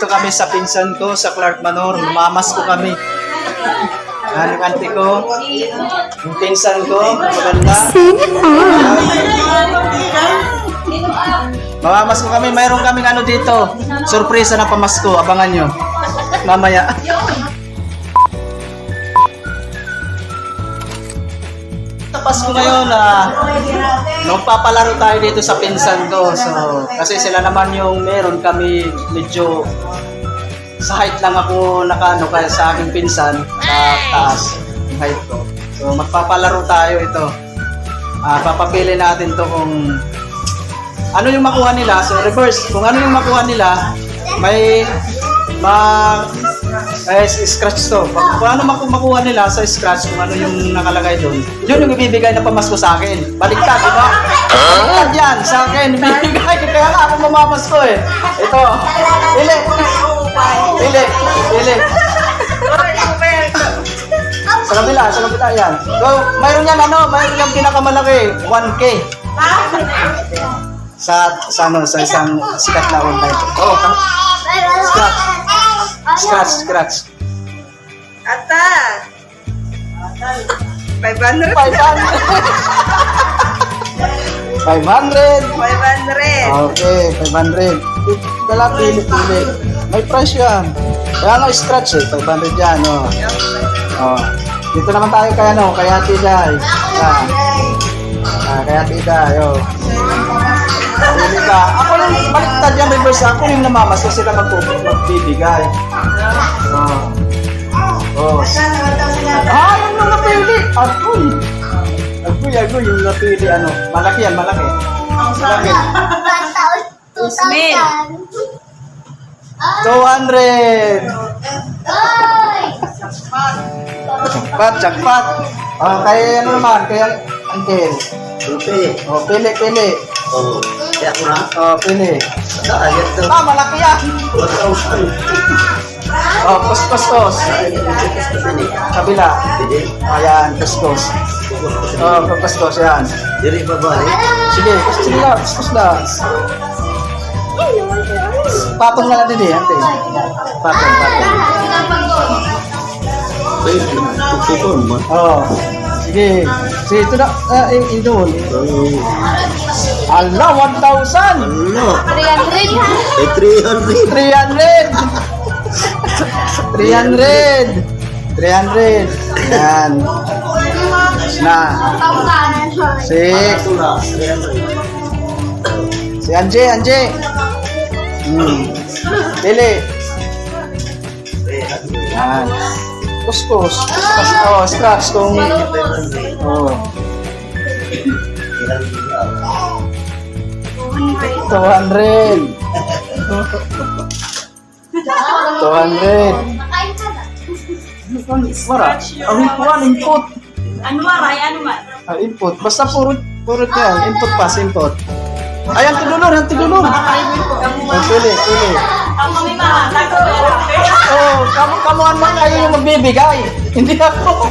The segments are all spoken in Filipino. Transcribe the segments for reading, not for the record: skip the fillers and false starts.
Nandito kami sa pinsan ko, sa Clark Manor. Mamamas ko kami. Yan yung auntie ko. Yung pinsan ko. Maganda. Mamamas ko kami. Mayroon kaming ano dito. Surpresa na pamasko. Abangan nyo. Mamaya. Pasko ngayon na magpapalaro tayo dito sa pinsan ko. So, kasi sila naman yung meron kami medyo sa height lang ako nakano kaya sa aking pinsan sa taas yung height ko. So, magpapalaro tayo ito. Papapili natin to kung ano yung makuha nila. So, reverse. Kung ano yung makuha nila, may scratch to. Kung ano makuha nila sa scratch, kung ano yung nakalagay doon, yun yung ibibigay na pamasko sa akin. Baliktad, di ba? Baliktad yan, sa akin, ibibigay. Kaya nga ako mamamasko eh. Ito, pili. Pili, pili. Sa kabila yan. So, mayroon yan mayroon yung pinakamalaki, 1K. Sa isang sikat na online. Oh, Scratch. Ata! 500! 500! 500! Okay, 500. Dala, pili. May price yan. Kaya nga, scratch eh. 500 yan, oh. Oh. Dito naman tayo kaya Tiday. Kaya Tiday, oh. Pili ka. Ako lang, baliktad yan, reverse. Ako yung namamas kasi sila magbibigay. Oh. Yung nung napili. Agoy, yung napili, malaki yan, malaki. Malaki. 200. Jackpot. Kaya naman, kaya uncle. Pili. Kaya ko na? Pili. Ayat to. Malaki yan. 1,000. Kuskus. Kabila. Ayan, kuskus. Kuskus yan. Diri pa balik. Sige, kuskus na. Patong na lang din eh, ante. Patong. Tukon mo. Sige, ito na, idol. Ala, 1,000! Ano? 300! 300! Yan. Na. Si Anje. Pili. Yan. Kuskus. Scratch kung... 200. Mara, input. Ano man? Input. Basta puro yan. Input pass, input. Ayan, tidulur. Pili. Kamuhan man kayo yung magbibigay. Hindi ako.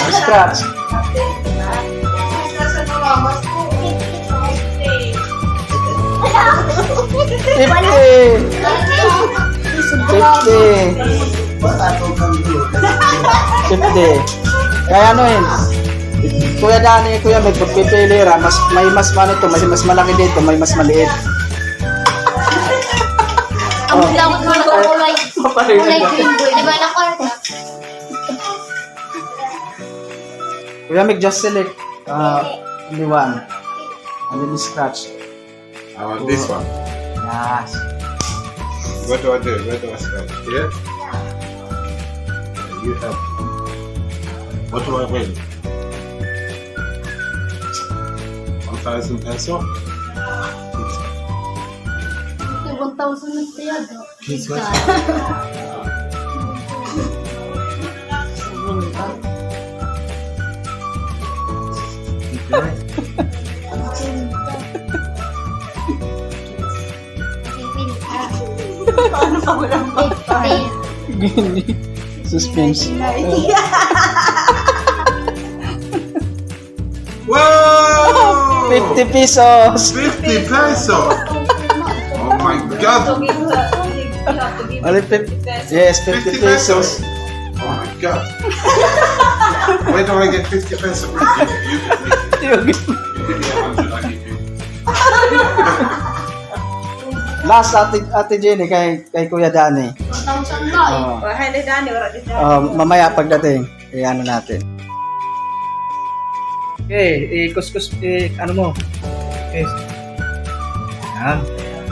Scratch. 50. Kaya Kuya Dani, Kuya Meg, pagpipili ra, may mas malaki dito, may mas malaki dito, may mas maliit. Ang dapat mo kulay green boy, di ba na korta? Kuya Meg, just select only one. And then scratch. I want this one. Yes. What do I do? Where do I start? Here? You have. What do I win? 1,000 peso? 1,000 na tiyado. Kiss what? Paano pa walang pagkain? Gini. Suspense. Whoa! 50 pesos. 50 peso! Oh my god! Only 50, yes, 50 pesos. Oh my god. Where do I get 50 pesos from? You give me 100, I give you. Last Ate Jenny kay Kuya Danny. 1,000 ba eh. Oh. Wala na dani, wala din dani. Mamaya pagdating, ano natin. Okay, kuskus, ano mo? Okay. Yan,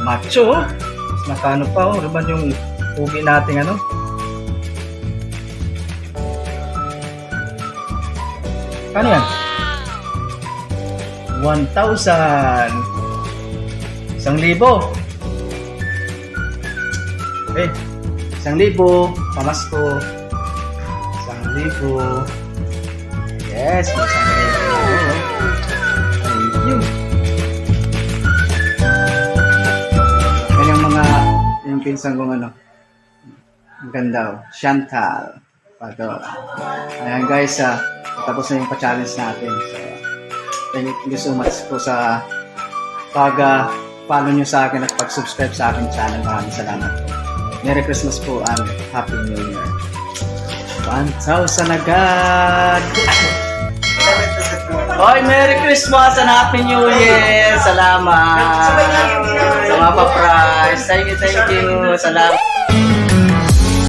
macho. Mas nakano pa, ano ba yung ugi nating ano? Kano yan? 1,000. 1,000. Eh, 1,000. Pamasko. 1,000. Yes, 1,000. Ayun. Yan yung mga, yung pinsan kong ano. Ang ganda oh. Chantal. Pato. Ayan guys, tapos na yung pa-challenge natin. So, thank you so much po sa pag-follow nyo sa akin at pag-subscribe sa aking channel. Maraming salamat po. Merry Christmas po and Happy New Year. 1,000 agad! Hoy, Merry Christmas and Happy New Year! Salamat! Sa mga pa-prize. Thank you. Salamat.